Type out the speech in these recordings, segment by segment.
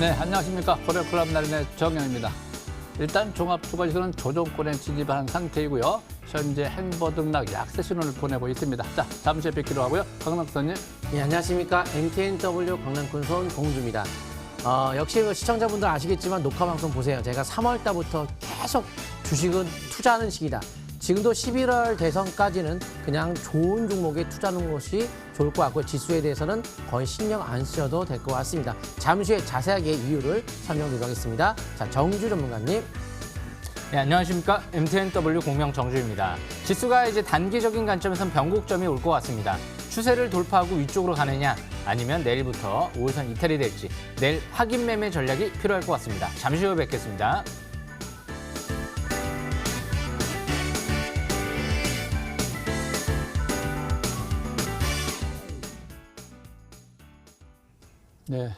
네, 안녕하십니까. 고려클럽 나린의 정영입니다. 일단 종합주가지수는 조정권에 진입한 상태이고요. 현재 행보등락 약세 신호를 보내고 있습니다. 자, 잠시 후에 뵙기로 하고요. 강남선님. 네, 안녕하십니까. MTNW 강남군손 공주입니다. 역시 시청자분들 아시겠지만 녹화방송 보세요. 제가 3월 달부터 계속 주식은 투자하는 시기다. 지금도 11월 대선까지는 그냥 좋은 종목에 투자하는 것이 좋을 것 같고요. 지수에 대해서는 거의 신경 안 쓰셔도 될 것 같습니다. 잠시 후에 자세하게 이유를 설명드리도록 하겠습니다. 자, 정주 전문가님. 네, 안녕하십니까. MTNW 공명 정주입니다. 지수가 이제 단기적인 관점에서는 변곡점이 올 것 같습니다. 추세를 돌파하고 위쪽으로 가느냐 아니면 내일부터 5일선 이탈이 될지 내일 확인 매매 전략이 필요할 것 같습니다. 잠시 후에 뵙겠습니다. 네,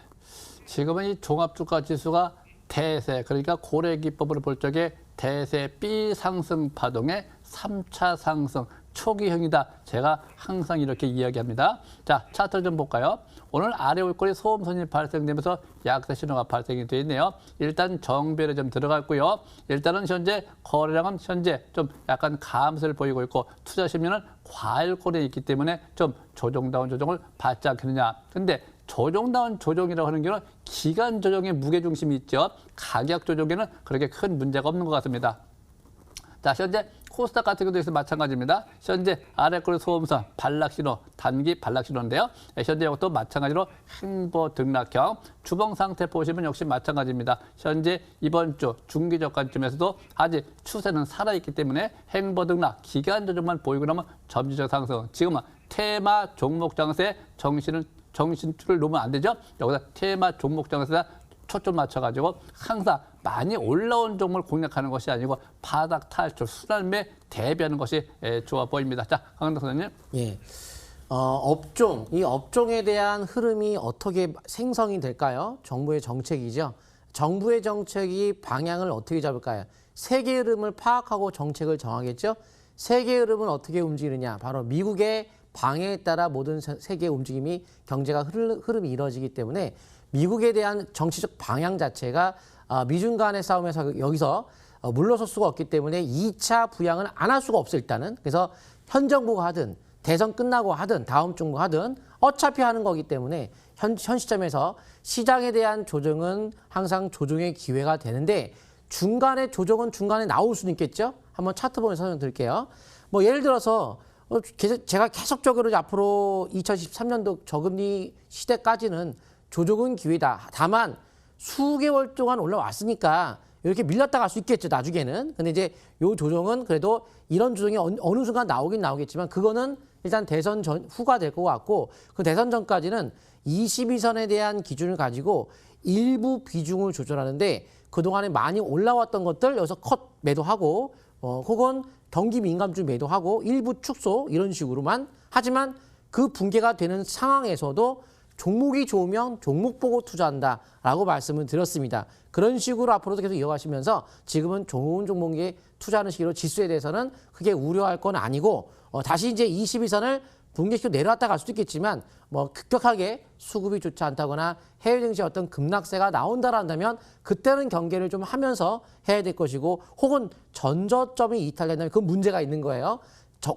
지금은 이 종합주가지수가 대세, 그러니까 고래기법으로 볼 적에 대세 B 상승 파동의 3차 상승 초기형이다. 제가 항상 이렇게 이야기합니다. 자, 차트를 좀 볼까요? 오늘 아래 올거리 소음선이 발생되면서 약세 신호가 발생이 되어 있네요. 일단 정배를 좀 들어갔고요. 일단은 현재 거래량은 현재 좀 약간 감소를 보이고 있고 투자 심리는 과열권에 있기 때문에 좀 조정다운 조정을 받지 않겠느냐. 근데 조정다운 조정이라고 하는 경우는 기간 조정의 무게중심이 있죠. 가격 조정에는 그렇게 큰 문제가 없는 것 같습니다. 자, 현재 코스닥 같은 경우도 마찬가지입니다. 현재 아래꼬리 소음선 반락신호, 단기 반락신호인데요. 현재 이것도 마찬가지로 행보 등락형, 주봉 상태 보시면 역시 마찬가지입니다. 현재 이번 주 중기적 관점에서도 아직 추세는 살아있기 때문에 행보 등락, 기간 조정만 보이고 나면 점진적 상승. 지금은 테마 종목 장세에 정신줄을 놓으면 안 되죠. 여기다 테마 종목 장세에다 초점 맞춰가지고 항상 많이 올라온 종목을 공략하는 것이 아니고 바닥 탈출, 순환매 대비하는 것이 좋아 보입니다. 자, 강은덕 선생님. 예. 이 업종에 대한 흐름이 어떻게 생성이 될까요? 정부의 정책이죠. 정부의 정책이 방향을 어떻게 잡을까요? 세계 흐름을 파악하고 정책을 정하겠죠. 세계 흐름은 어떻게 움직이느냐? 바로 미국의 방해에 따라 모든 세계의 움직임이 경제가 흐름이 이루어지기 때문에 미국에 대한 정치적 방향 자체가 미중 간의 싸움에서 여기서 물러설 수가 없기 때문에 2차 부양은 안 할 수가 없어 일단은. 그래서 현 정부가 하든 대선 끝나고 하든 다음 정부가 하든 어차피 하는 거기 때문에 현 시점에서 시장에 대한 조정은 항상 조정의 기회가 되는데 중간에 조정은 중간에 나올 수는 있겠죠. 한번 차트 보면서 설명드릴게요. 뭐 예를 들어서 제가 계속적으로 앞으로 2013년도 저금리 시대까지는 조정은 기회다. 다만 수개월 동안 올라왔으니까 이렇게 밀렸다 갈 수 있겠죠, 나중에는. 근데 이제 요 조정은 그래도 이런 조정이 어느 순간 나오긴 나오겠지만 그거는 일단 대선 후가 될 것 같고 그 대선 전까지는 22선에 대한 기준을 가지고 일부 비중을 조절하는데 그동안에 많이 올라왔던 것들 여기서 컷 매도하고 혹은 경기 민감주 매도하고 일부 축소 이런 식으로만 하지만 그 붕괴가 되는 상황에서도 종목이 좋으면 종목 보고 투자한다라고 말씀을 드렸습니다. 그런 식으로 앞으로도 계속 이어가시면서 지금은 좋은 종목에 투자하는 시기로 지수에 대해서는 크게 우려할 건 아니고 다시 이제 22선을 붕괴시켜 내려왔다 갈 수도 있겠지만 뭐 급격하게 수급이 좋지 않다거나 해외 증시에 어떤 급락세가 나온다라면 그때는 경계를 좀 하면서 해야 될 것이고 혹은 전저점이 이탈된다면 그 문제가 있는 거예요.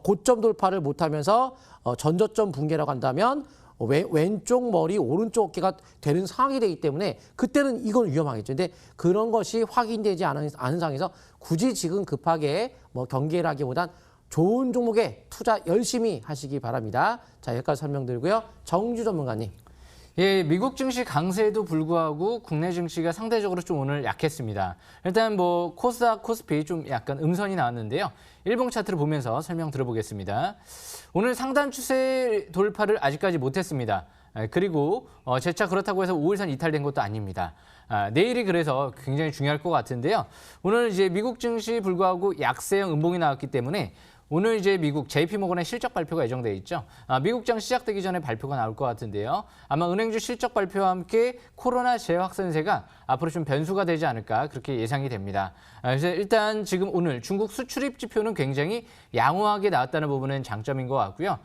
고점 돌파를 못하면서 전저점 붕괴라고 한다면 왼쪽 머리, 오른쪽 어깨가 되는 상황이 되기 때문에 그때는 이건 위험하겠죠. 근데 그런 것이 확인되지 않은 상황에서 굳이 지금 급하게 뭐 경계를 하기보단 좋은 종목에 투자 열심히 하시기 바랍니다. 자, 여기까지 설명드리고요. 정주 전문가님. 예, 미국 증시 강세에도 불구하고 국내 증시가 상대적으로 좀 오늘 약했습니다. 일단 뭐 코스닥, 코스피 좀 약간 음선이 나왔는데요. 일봉 차트를 보면서 설명 들어보겠습니다. 오늘 상단 추세 돌파를 아직까지 못했습니다. 그리고 재차 그렇다고 해서 5일선 이탈된 것도 아닙니다. 내일이 그래서 굉장히 중요할 것 같은데요. 오늘 이제 미국 증시 불구하고 약세형 음봉이 나왔기 때문에 오늘 이제 미국 JP모건의 실적 발표가 예정돼 있죠. 미국장 시작되기 전에 발표가 나올 것 같은데요. 아마 은행주 실적 발표와 함께 코로나 재확산세가 앞으로 좀 변수가 되지 않을까 그렇게 예상이 됩니다. 그래서 일단 지금 오늘 중국 수출입 지표는 굉장히 양호하게 나왔다는 부분은 장점인 것 같고요.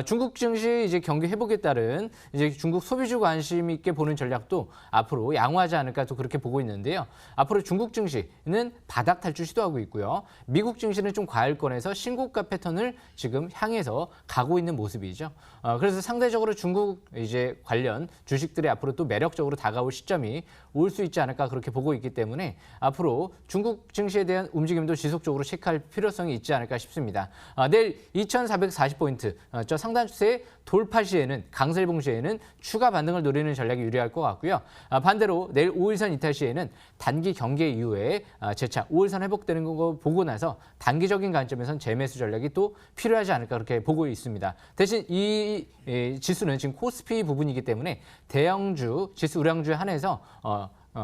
중국 증시 이제 경기 회복에 따른 이제 중국 소비주 관심 있게 보는 전략도 앞으로 양호하지 않을까 또 그렇게 보고 있는데요. 앞으로 중국 증시는 바닥 탈출 시도하고 있고요. 미국 증시는 좀 과열권에서 신고가 패턴을 지금 향해서 가고 있는 모습이죠. 그래서 상대적으로 중국 이제 관련 주식들이 앞으로 또 매력적으로 다가올 시점이 올 수 있지 않을까 그렇게 보고 있기 때문에 앞으로 중국 증시에 대한 움직임도 지속적으로 체크할 필요성이 있지 않을까 싶습니다. 내일 2,440포인트 저 상단 추세 돌파 시에는 강세일봉 시에는 추가 반등을 노리는 전략이 유리할 것 같고요. 반대로 내일 5일선 이탈 시에는 단기 경계 이후에 재차 5일선 회복되는 거 보고 나서 단기적인 관점에선 재매수 전략이 또 필요하지 않을까 그렇게 보고 있습니다. 대신 이 지수는 지금 코스피 부분이기 때문에 대형주, 지수 우량주에 한해서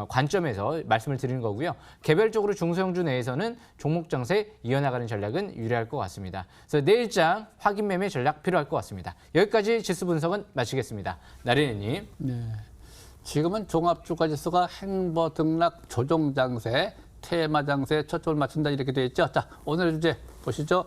관점에서 말씀을 드리는 거고요. 개별적으로 중소형주 내에서는 종목 장세 이어나가는 전략은 유리할 것 같습니다. 그래서 내일장 확인 매매 전략 필요할 것 같습니다. 여기까지 지수 분석은 마치겠습니다. 나린이님. 네. 지금은 종합주가 지수가 행보 등락 조정 장세, 테마 장세 초점을 맞춘다 이렇게 되어 있죠. 자, 오늘 주제 보시죠.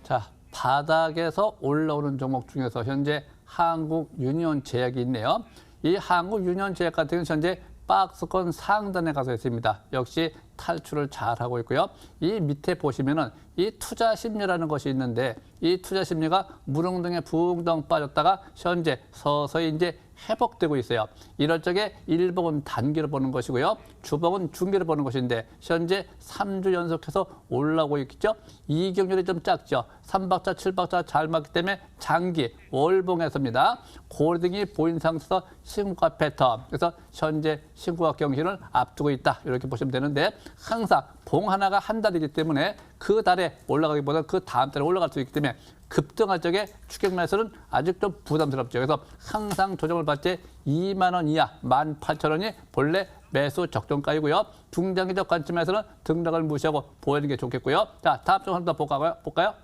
자, 바닥에서 올라오는 종목 중에서 현재 한국유니온제약이 있네요. 이 한국유니온제약 같은 경우는 현재 박스권 상단에 가서 있습니다. 역시 탈출을 잘하고 있고요. 이 밑에 보시면은 이 투자 심리라는 것이 있는데 이 투자 심리가 무릉등에 붕덩 빠졌다가 현재 서서히 이제 회복되고 있어요. 이럴 적에 일봉은 단기로 보는 것이고요. 주봉은 중기로 보는 것인데 현재 3주 연속해서 올라오고 있죠. 이익률이 좀 작죠. 3박자, 7박자 잘 맞기 때문에 장기 월봉에서입니다. 고등이 보인 상태에서 신고가 패턴. 그래서 현재 신고가 경신을 앞두고 있다. 이렇게 보시면 되는데 항상 봉 하나가 한 달이기 때문에 그 달에 올라가기보다 그 다음 달에 올라갈 수 있기 때문에 급등할 적에 추격 매수는 아직 좀 부담스럽죠. 그래서 항상 조정을 받을 때 2만 원 이하, 18,000원이 본래 매수 적정가이고요. 중장기적 관점에서는 등락을 무시하고 보이는 게 좋겠고요. 자, 다음 쪽 한번 더 볼까요?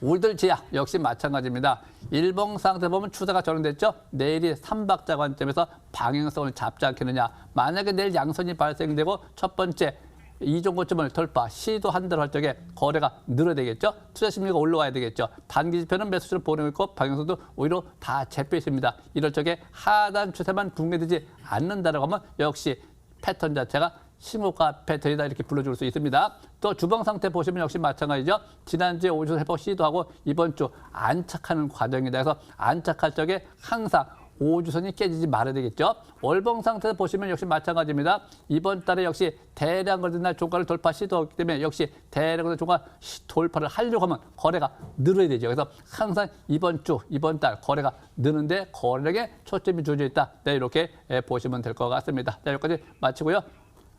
울들제약 역시 마찬가지입니다. 일봉 상태 보면 추세가 전환됐죠. 내일이 3박자 관점에서 방향성을 잡지 않겠느냐. 만약에 내일 양선이 발생되고 첫 번째 이종 고점을 돌파, 시도한 대로 할 적에 거래가 늘어야 되겠죠. 투자 심리가 올라와야 되겠죠. 단기 지표는 매수를 보내고 있고 방향성도 오히려 다 잡혀 있습니다. 이럴 적에 하단 추세만 붕괴되지 않는다라고 하면 역시 패턴 자체가 신고가 패턴이다 이렇게 불러줄 수 있습니다. 또 주봉 상태 보시면 역시 마찬가지죠. 지난주에 5주 회복 시도하고 이번 주 안착하는 과정이다. 그래서 안착할 적에 항상 5주선이 깨지지 말아야 되겠죠. 월봉 상태 보시면 역시 마찬가지입니다. 이번 달에 역시 대량 거래된 날 종가를 돌파 시도하기 때문에 역시 대량 거래 종가 돌파를 하려고 하면 거래가 늘어야 되죠. 그래서 항상 이번 주, 이번 달 거래가 느는데 거래량에 초점이 주어져 있다. 네, 이렇게 보시면 될 것 같습니다. 자, 여기까지 마치고요.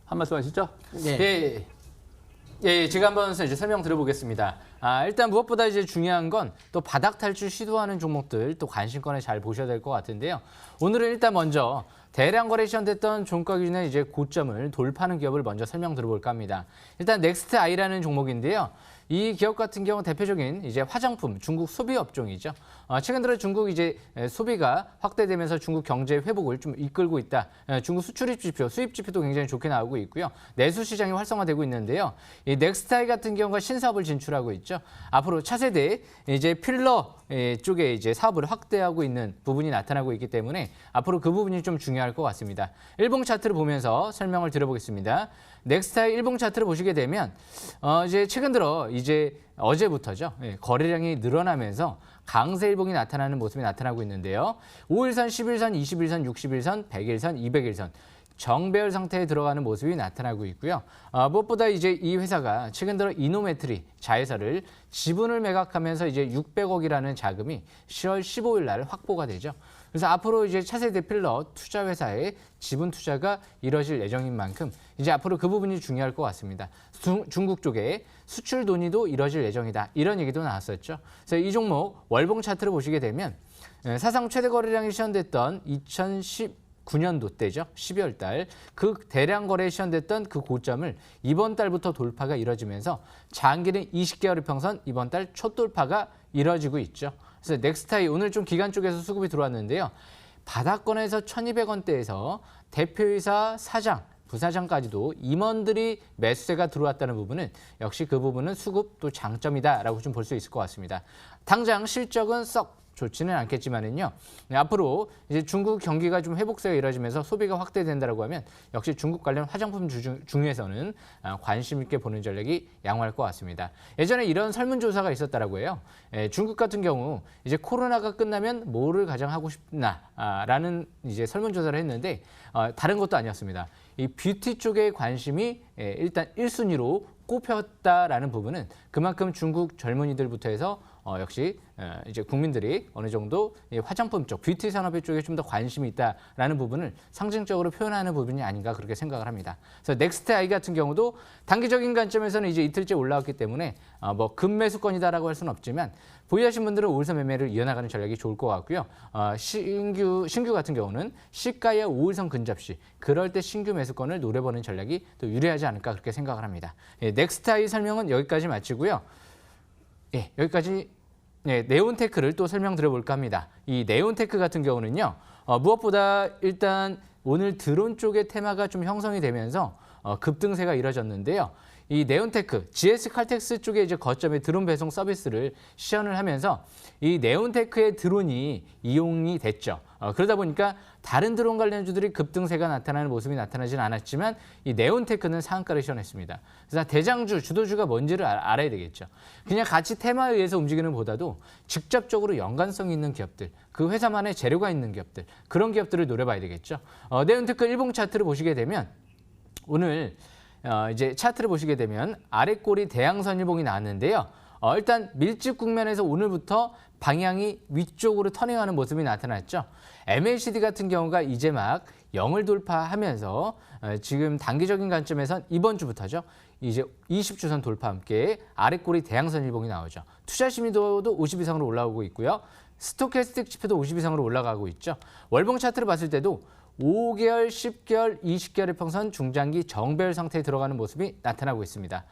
한 말씀 하시죠. 네. 예, 제가 한번 이제 설명 드려보겠습니다. 일단 무엇보다 이제 중요한 건 또 바닥 탈출 시도하는 종목들 또 관심권에 잘 보셔야 될 것 같은데요. 오늘은 일단 먼저 대량 거래 시전됐던 종가 기준의 이제 고점을 돌파하는 기업을 먼저 설명 들어볼까 합니다. 일단 넥스트 아이라는 종목인데요. 이 기업 같은 경우 대표적인 이제 화장품, 중국 소비 업종이죠. 최근 들어 중국 이제 소비가 확대되면서 중국 경제 회복을 좀 이끌고 있다. 중국 수출입 지표, 수입 지표도 굉장히 좋게 나오고 있고요. 내수 시장이 활성화되고 있는데요. 이 넥스타이 같은 경우가 신사업을 진출하고 있죠. 앞으로 차세대 이제 필러 쪽에 이제 사업을 확대하고 있는 부분이 나타나고 있기 때문에 앞으로 그 부분이 좀 중요할 것 같습니다. 일봉 차트를 보면서 설명을 드려보겠습니다. 넥스타이 일봉 차트를 보시게 되면 이제 최근 들어 이제 어제부터죠. 거래량이 늘어나면서 강세 일봉이 나타나는 모습이 나타나고 있는데요. 5일선, 10일선, 21선, 60일선, 100일선, 200일선 정배열 상태에 들어가는 모습이 나타나고 있고요. 무엇보다 이제 이 회사가 최근 들어 이노메트리 자회사를 지분을 매각하면서 이제 600억이라는 자금이 10월 15일 날 확보가 되죠. 그래서 앞으로 이제 차세대 필러 투자 회사의 지분 투자가 이뤄질 예정인 만큼 이제 앞으로 그 부분이 중요할 것 같습니다. 중국 쪽에 수출 논의도 이뤄질 예정이다. 이런 얘기도 나왔었죠. 그래서 이 종목 월봉 차트를 보시게 되면 사상 최대 거래량이 시현됐던 2019년도 때죠. 12월 달 그 대량 거래에 시현됐던 그 고점을 이번 달부터 돌파가 이뤄지면서 장기는 20개월 평선 이번 달 초 돌파가 이뤄지고 있죠. 그래서 넥스타이 오늘 좀 기관 쪽에서 수급이 들어왔는데요. 바닥권에서 1,200원대에서 대표이사 사장, 부사장까지도 임원들이 매수세가 들어왔다는 부분은 역시 그 부분은 수급 또 장점이다라고 좀 볼 수 있을 것 같습니다. 당장 실적은 썩 좋지는 않겠지만은요. 앞으로 이제 중국 경기가 좀 회복세가 이루어지면서 소비가 확대된다라고 하면 역시 중국 관련 화장품 중에서는 관심 있게 보는 전략이 양호할 것 같습니다. 예전에 이런 설문조사가 있었다라고 해요. 중국 같은 경우 이제 코로나가 끝나면 뭐를 가장 하고 싶나라는 이제 설문조사를 했는데 다른 것도 아니었습니다. 이 뷰티 쪽에 관심이 일단 1순위로 꼽혔다라는 부분은 그만큼 중국 젊은이들부터 해서 역시 이제 국민들이 어느 정도 화장품 쪽, 뷰티 산업 쪽에 좀 더 관심이 있다라는 부분을 상징적으로 표현하는 부분이 아닌가 그렇게 생각을 합니다. 그래서 넥스트아이 같은 경우도 단기적인 관점에서는 이제 이틀째 올라왔기 때문에 뭐 급매수권이다라고 할 수는 없지만 보유하신 분들은 우울선 매매를 이어나가는 전략이 좋을 것 같고요. 신규 같은 경우는 시가의 우울선 근접 시 그럴 때 신규 매수권을 노려보는 전략이 또 유리하지 않을까 그렇게 생각을 합니다. 넥스트아이 설명은 여기까지 마치고요. 예, 여기까지 네온테크를 또 설명드려볼까 합니다. 이 네온테크 같은 경우는요. 무엇보다 일단 오늘 드론 쪽의 테마가 좀 형성이 되면서 급등세가 이뤄졌는데요. 이 네온테크, GS칼텍스 쪽에 이제 거점의 드론 배송 서비스를 시연을 하면서 이 네온테크의 드론이 이용이 됐죠. 그러다 보니까 다른 드론 관련주들이 급등세가 나타나는 모습이 나타나지는 않았지만 이 네온테크는 상한가를 시연했습니다. 그래서 대장주, 주도주가 뭔지를 알아야 되겠죠. 그냥 같이 테마에 의해서 움직이는 보다도 직접적으로 연관성 있는 기업들, 그 회사만의 재료가 있는 기업들, 그런 기업들을 노려봐야 되겠죠. 네온테크 일봉 차트를 보시게 되면 오늘 이제 차트를 보시게 되면 아래 꼬리 대양선 일봉이 나왔는데요. 일단 밀집 국면에서 오늘부터 방향이 위쪽으로 터닝하는 모습이 나타났죠. MACD 같은 경우가 이제 막 0을 돌파하면서 지금 단기적인 관점에선 이번 주부터죠. 이제 20주선 돌파와 함께 아래 꼬리 대양선 일봉이 나오죠. 투자 심리도도 50 이상으로 올라오고 있고요. 스토캐스틱 지표도 50 이상으로 올라가고 있죠. 월봉 차트를 봤을 때도 5개월, 10개월, 20개월의 평선 중장기 정배열 상태에 들어가는 모습이 나타나고 있습니다.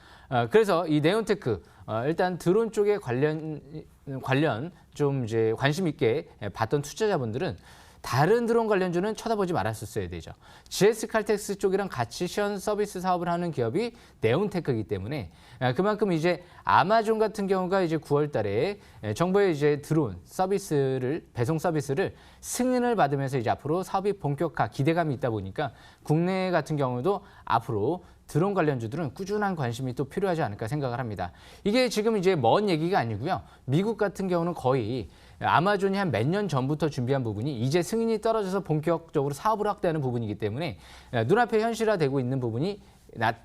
그래서 이 네온테크 일단 드론 쪽에 관련 좀 이제 관심 있게 봤던 투자자분들은 다른 드론 관련주는 쳐다보지 말았었어야 되죠. GS칼텍스 쪽이랑 같이 시연 서비스 사업을 하는 기업이 네온테크이기 때문에 그만큼 이제 아마존 같은 경우가 이제 9월 달에 정부의 이제 드론 서비스를 배송 서비스를 승인을 받으면서 이제 앞으로 사업이 본격화 기대감이 있다 보니까 국내 같은 경우도 앞으로 드론 관련주들은 꾸준한 관심이 또 필요하지 않을까 생각을 합니다. 이게 지금 이제 먼 얘기가 아니고요. 미국 같은 경우는 거의 아마존이 한 몇 년 전부터 준비한 부분이 이제 승인이 떨어져서 본격적으로 사업을 확대하는 부분이기 때문에 눈앞에 현실화되고 있는 부분이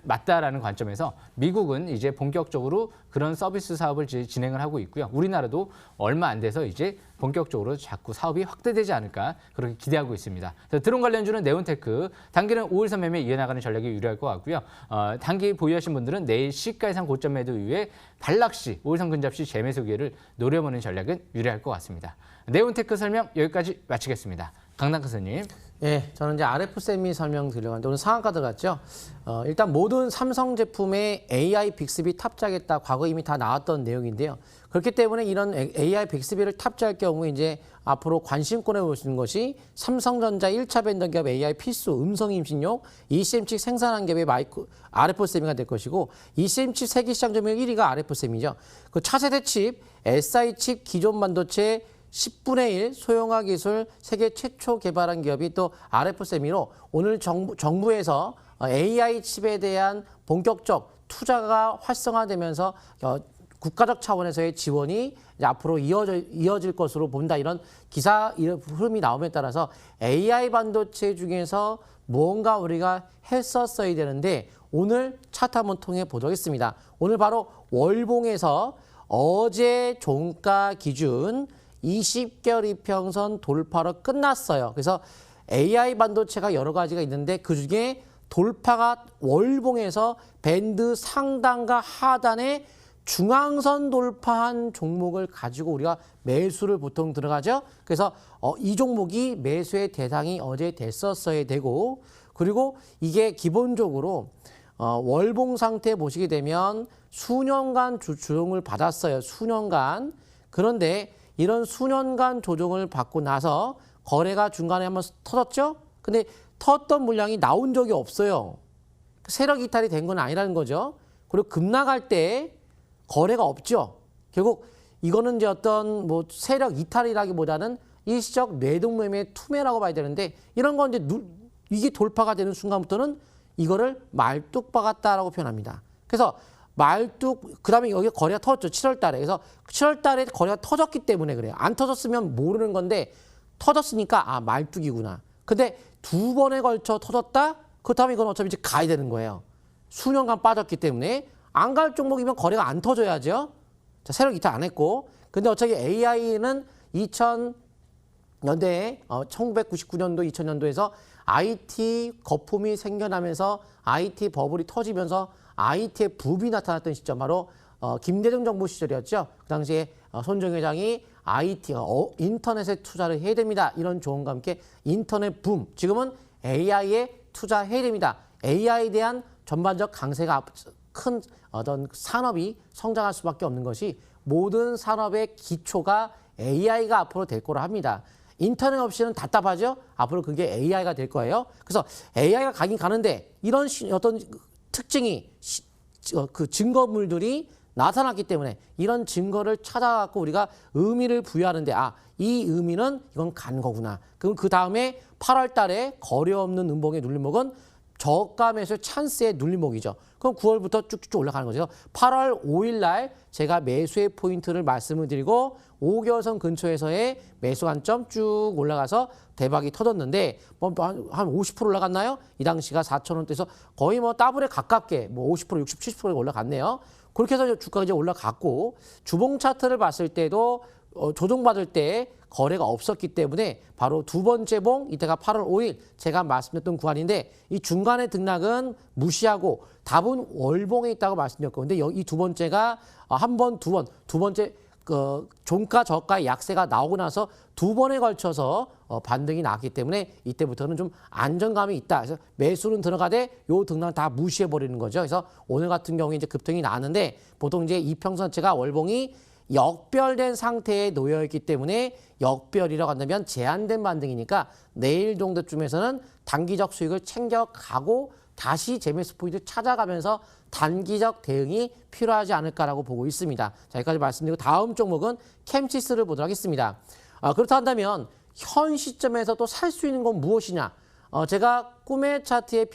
맞다라는 관점에서 미국은 이제 본격적으로 그런 서비스 사업을 진행을 하고 있고요. 우리나라도 얼마 안 돼서 이제 본격적으로 자꾸 사업이 확대되지 않을까 그렇게 기대하고 있습니다. 드론 관련주는 네온테크, 단기는 5일선 매매 이어나가는 전략이 유리할 것 같고요. 단기 보유하신 분들은 내일 시가 이상 고점 매도 이후에 반락시, 5일선 근접시 재매수 기회를 노려보는 전략은 유리할 것 같습니다. 네온테크 설명 여기까지 마치겠습니다. 강남 교수님. 예, 저는 이제 RF세미 설명드리려고 하는데 오늘 상한가 들어갔죠. 일단 모든 삼성 제품에 AI 빅스비 탑재하겠다. 과거 이미 다 나왔던 내용인데요. 그렇기 때문에 이런 AI 빅스비를 탑재할 경우 이제 앞으로 관심권에 오시는 것이 삼성전자 1차 벤더 기업 AI 필수 음성 임신용 ECM 칩 생산한 기업의 RF세미가 될 것이고 ECM 칩 세계 시장 점유율 1위가 RF세미죠. 그 차세대 칩, SI 칩 기존 반도체 10분의 1 소형화 기술 세계 최초 개발한 기업이 또 RF세미로 오늘 정부에서 AI 칩에 대한 본격적 투자가 활성화되면서 국가적 차원에서의 지원이 이제 앞으로 이어질 것으로 본다. 이런 흐름이 나옴에 따라서 AI 반도체 중에서 무언가 우리가 했었어야 되는데 오늘 차트 한번 통해 보도록 하겠습니다. 오늘 바로 월봉에서 어제 종가 기준 20개월 이평선 돌파로 끝났어요. 그래서 AI 반도체가 여러 가지가 있는데 그중에 돌파가 월봉에서 밴드 상단과 하단에 중앙선 돌파한 종목을 가지고 우리가 매수를 보통 들어가죠. 그래서 이 종목이 매수의 대상이 어제 됐었어야 되고 그리고 이게 기본적으로 월봉 상태 보시게 되면 수년간 조정을 받았어요. 수년간. 그런데 이런 수년간 조정을 받고 나서 거래가 중간에 한번 터졌죠. 근데 터졌던 물량이 나온 적이 없어요. 세력 이탈이 된 건 아니라는 거죠. 그리고 급락할 때 거래가 없죠. 결국 이거는 이제 어떤 뭐 세력 이탈이라기보다는 일시적 뇌동매매 투매라고 봐야 되는데 이런 건 이제 이게 돌파가 되는 순간부터는 이거를 말뚝 박았다라고 표현합니다. 그래서 말뚝 그다음에 여기 거래가 터졌죠. 7월 달에. 그래서 7월 달에 거래가 터졌기 때문에 그래요. 안 터졌으면 모르는 건데 터졌으니까 말뚝이구나. 근데 두 번에 걸쳐 터졌다? 그렇다면 이건 어차피 이제 가야 되는 거예요. 수년간 빠졌기 때문에 안 갈 종목이면 거래가 안 터져야죠. 자, 세력 이탈 안 했고. 근데 어차피 AI는 2000년대에 1999년도, 2000년도에서 IT 거품이 생겨나면서 IT 버블이 터지면서 IT의 붐이 나타났던 시점 바로 김대중 정부 시절이었죠. 그 당시에 손정희 회장이 IT, 인터넷에 투자를 해야 됩니다. 이런 조언과 함께 인터넷 붐. 지금은 AI에 투자해야 됩니다. AI에 대한 전반적 강세가 큰 어떤 산업이 성장할 수밖에 없는 것이 모든 산업의 기초가 AI가 앞으로 될 거라 합니다. 인터넷 없이는 답답하죠? 앞으로 그게 AI가 될 거예요. 그래서 AI가 가긴 가는데 이런 어떤 특징이 그 증거물들이 나타났기 때문에 이런 증거를 찾아갖고 우리가 의미를 부여하는데 이 의미는 이건 간 거구나. 그럼 그 다음에 8월 달에 거래 없는 음봉의 눌림목은 저가 매수 찬스의 눌림목이죠. 그럼 9월부터 쭉쭉 올라가는 거죠. 8월 5일 날 제가 매수의 포인트를 말씀을 드리고 5개월선 근처에서의 매수 관점 쭉 올라가서 대박이 터졌는데 한 50% 올라갔나요? 이 당시가 4,000원대에서 거의 뭐 더블에 가깝게 뭐 50%, 60, 70%가 올라갔네요. 그렇게 해서 주가가 이제 올라갔고 주봉 차트를 봤을 때도 조정받을 때 거래가 없었기 때문에 바로 두 번째 봉 이때가 8월 5일 제가 말씀드렸던 구간인데 이 중간의 등락은 무시하고 답은 월봉에 있다고 말씀드렸고 근데 이 두 번째가 한 번, 두 번째 종가 저가 약세가 나오고 나서 두 번에 걸쳐서 반등이 나왔기 때문에 이때부터는 좀 안정감이 있다. 그래서 매수는 들어가되 요 등락 다 무시해 버리는 거죠. 그래서 오늘 같은 경우에 이제 급등이 나왔는데 보통 이제 이평선체가 월봉이 역별된 상태에 놓여 있기 때문에 역별이라고 한다면 제한된 반등이니까 내일 정도쯤에서는 단기적 수익을 챙겨가고 다시 재매수 포인트 찾아가면서 단기적 대응이 필요하지 않을까라고 보고 있습니다. 자, 여기까지 말씀드리고 다음 종목은 캠시스를 보도록 하겠습니다. 그렇다 한다면 현 시점에서 또 살 수 있는 건 무엇이냐? 제가 꿈의 차트에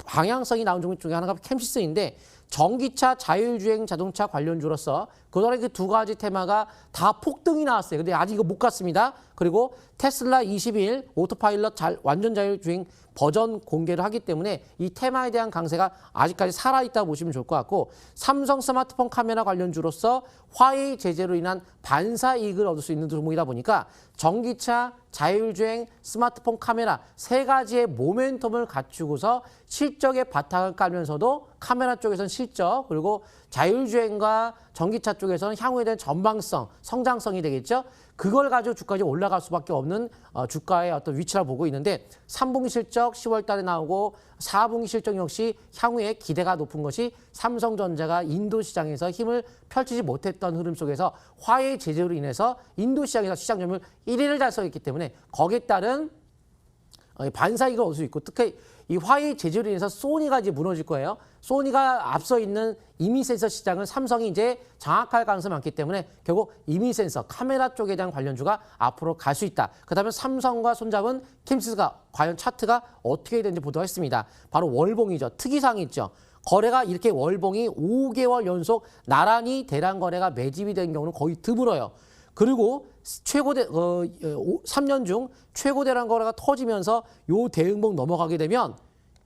방향성이 나온 종목 중에 하나가 캠시스인데 전기차, 자율주행 자동차 관련주로서 그동안에 그 두 가지 테마가 다 폭등이 나왔어요. 근데 아직 이거 못 갔습니다. 그리고 테슬라 20일 오토파일럿 완전 자율주행 버전 공개를 하기 때문에 이 테마에 대한 강세가 아직까지 살아있다고 보시면 좋을 것 같고 삼성 스마트폰 카메라 관련주로서 화웨이 제재로 인한 반사 이익을 얻을 수 있는 종목이다 보니까 전기차, 자율주행, 스마트폰 카메라 세 가지의 모멘텀을 갖추고서 실적의 바탕을 깔면서도 카메라 쪽에서는 실적 그리고 자율주행과 전기차 쪽에서는 향후에 대한 전방성, 성장성이 되겠죠. 그걸 가지고 주가가 올라갈 수밖에 없는 주가의 어떤 위치라고 보고 있는데 3분기 실적 10월 달에 나오고 4분기 실적 역시 향후에 기대가 높은 것이 삼성전자가 인도 시장에서 힘을 펼치지 못했던 흐름 속에서 화웨이 제재로 인해서 인도 시장에서 시장 점유율 1위를 달성했기 때문에 거기에 따른 반사이익을 얻을 수 있고 특히 이 화웨이 제재로 인해서 소니가 이제 무너질 거예요. 소니가 앞서 있는 이미 센서 시장을 삼성이 이제 장악할 가능성이 많기 때문에 결국 이미 센서 카메라 쪽에 대한 관련주가 앞으로 갈 수 있다. 그다음에 삼성과 손잡은 캠시스가 과연 차트가 어떻게 되는지 보도록 하겠습니다. 바로 월봉이죠. 특이사항이 있죠. 거래가 이렇게 월봉이 5개월 연속 나란히 대량 거래가 매집이 된 경우는 거의 드물어요. 그리고 3년 중 최고 대량 거래가 터지면서 요 대응봉 넘어가게 되면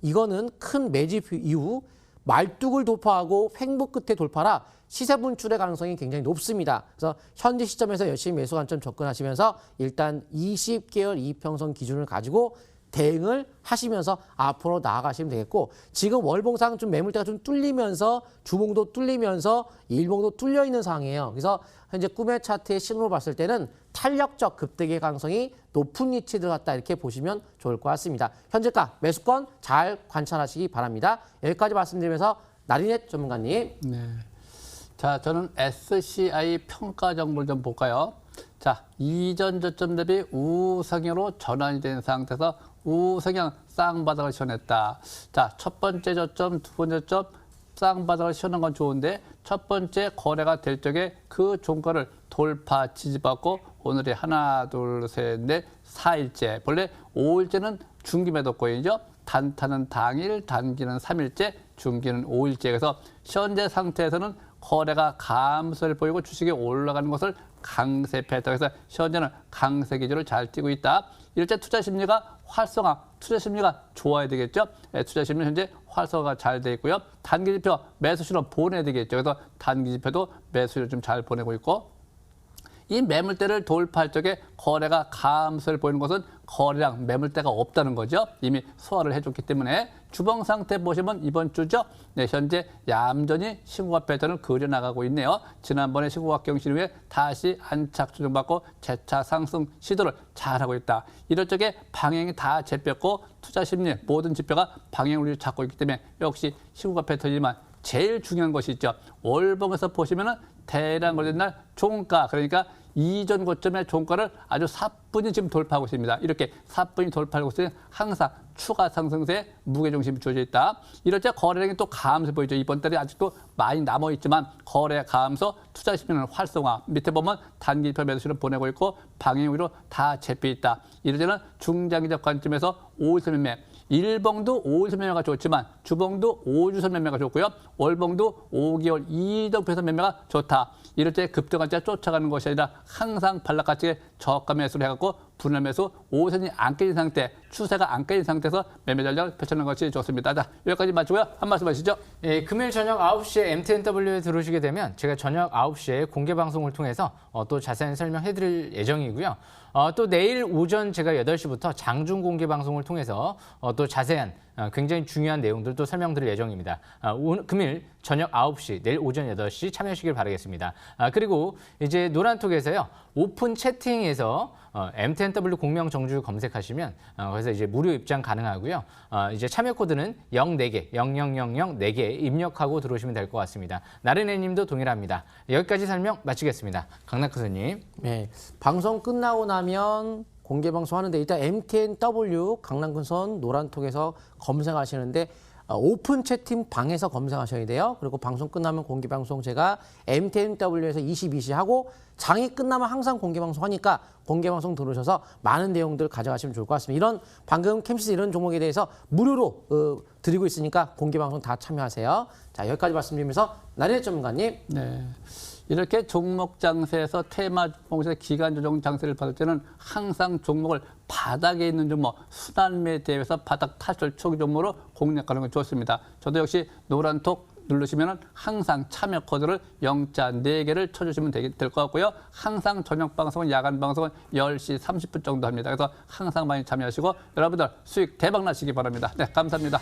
이거는 큰 매집 이후 말뚝을 돌파하고 횡보 끝에 돌파라 시세 분출의 가능성이 굉장히 높습니다. 그래서 현재 시점에서 열심히 매수 관점 접근하시면서 일단 20개월 이평선 기준을 가지고 대응을 하시면서 앞으로 나아가시면 되겠고, 지금 월봉상 좀 매물대가 좀 뚫리면서 주봉도 뚫리면서 일봉도 뚫려 있는 상황이에요. 그래서 현재 꿈의 차트의 신호로 봤을 때는 탄력적 급등의 가능성이 높은 위치에 들어갔다 이렇게 보시면 좋을 것 같습니다. 현재가 매수권 잘 관찰하시기 바랍니다. 여기까지 말씀드리면서 나린넷 전문가님. 네. 자, 저는 SCI 평가 정보를 좀 볼까요? 자, 이전 저점 대비 우상향으로 전환이 된 상태에서 우상향 쌍바닥을 시원했다. 자, 첫 번째 저점, 두 번째 저점 쌍바닥을 시원한 건 좋은데 첫 번째 거래가 될 적에 그 종가를 돌파 지지받고 오늘이 하나, 둘, 셋, 넷, 4일째. 본래 5일째는 중기 매도권이죠. 단타는 당일, 단기는 3일째, 중기는 5일째. 그래서 현재 상태에서는 거래가 감소를 보이고 주식이 올라가는 것을 강세 패턴에서 현재는 강세 기조를 잘 띄고 있다. 이럴 때 투자 심리가 활성화, 투자 심리가 좋아야 되겠죠. 투자 심리 현재 활성화가 잘 돼 있고요. 단기 지표 매수 신호 보내야 되겠죠. 그래서 단기 지표도 매수를 좀 잘 보내고 있고, 이 매물대를 돌파할 적에 거래가 감소를 보이는 것은 거래량 매물대가 없다는 거죠. 이미 소화를 해줬기 때문에 주봉 상태 보시면 이번 주죠. 네, 현재 얌전히 신고가 패턴을 그려나가고 있네요. 지난번에 신고가 경신 후에 다시 안착 조정받고 재차 상승 시도를 잘하고 있다. 이럴 적에 방향이 다 잡혔고 투자 심리 모든 지표가 방향을 잡고 있기 때문에 역시 신고가 패턴이지만 제일 중요한 것이 있죠. 월봉에서 보시면은 대량 거래된 날 종가, 그러니까 이전 고점의 종가를 아주 사뿐히 지금 돌파하고 있습니다. 이렇게 사뿐히 돌파하고 있으면 항상 추가 상승세에 무게중심이 주어져 있다. 이럴 때 거래량이 또 감소 보이죠. 이번 달에 아직도 많이 남아있지만 거래 감소, 투자 심리는 활성화. 밑에 보면 단기표 매수를 보내고 있고 방향으로 다 잡혀 있다. 이럴 때는 중장기적 관점에서 5일선 매매. 일봉도 5일선 매매가 좋지만 주봉도 5주선 매매가 좋고요. 월봉도 5개월 이동표선 매매가 좋다. 이럴 때 급등한자 쫓아가는 것이 아니라 항상 발락같이 저가 매수를 해갖고 분할 매수 5선이 안 깨진 상태, 추세가 안 깨진 상태에서 매매 전략을 펼쳐놓는 것이 좋습니다. 자, 여기까지 마치고요. 한 말씀 하시죠. 예, 금요일 저녁 9시에 MTNW에 들어오시게 되면 제가 저녁 9시에 공개 방송을 통해서 또 자세한 설명해드릴 예정이고요. 또 내일 오전 제가 8시부터 장중 공개 방송을 통해서 또 자세한 굉장히 중요한 내용들 또 설명드릴 예정입니다. 오늘 금일 저녁 9시, 내일 오전 8시 참여하시길 바라겠습니다. 그리고 이제 노란톡에서요. 오픈 채팅에서 MTNW 공명 정주 검색하시면 그래서 이제 무료 입장 가능하고요. 이제 참여 코드는 04개, 0000 4개 입력하고 들어오시면 될 것 같습니다. 나른해 님도 동일합니다. 여기까지 설명 마치겠습니다. 강낙 교수님. 네, 방송 끝나고 나면 공개 방송 하는데 일단 MTNW 강남근선 노란톡에서 검색하시는데 오픈 채팅 방에서 검색하셔야 돼요. 그리고 방송 끝나면 공개 방송 제가 MTNW에서 22시 하고 장이 끝나면 항상 공개 방송 하니까 공개 방송 들어오셔서 많은 내용들 가져가시면 좋을 것 같습니다. 이런 방금 캠시스 이런 종목에 대해서 무료로 드리고 있으니까 공개 방송 다 참여하세요. 자, 여기까지 말씀드리면서 나린넷 전문가님. 네. 이렇게 종목 장세에서 테마 종목에서 기간 조정 장세를 받을 때는 항상 종목을 바닥에 있는 종목, 순환매 대회에서 바닥 탈출 초기 종목으로 공략하는 건 좋습니다. 저도 역시 노란톡 누르시면 항상 참여 코드를 영자 4개를 쳐주시면 될 것 같고요. 항상 저녁 방송은 야간 방송은 10시 30분 정도 합니다. 그래서 항상 많이 참여하시고 여러분들 수익 대박 나시기 바랍니다. 네, 감사합니다.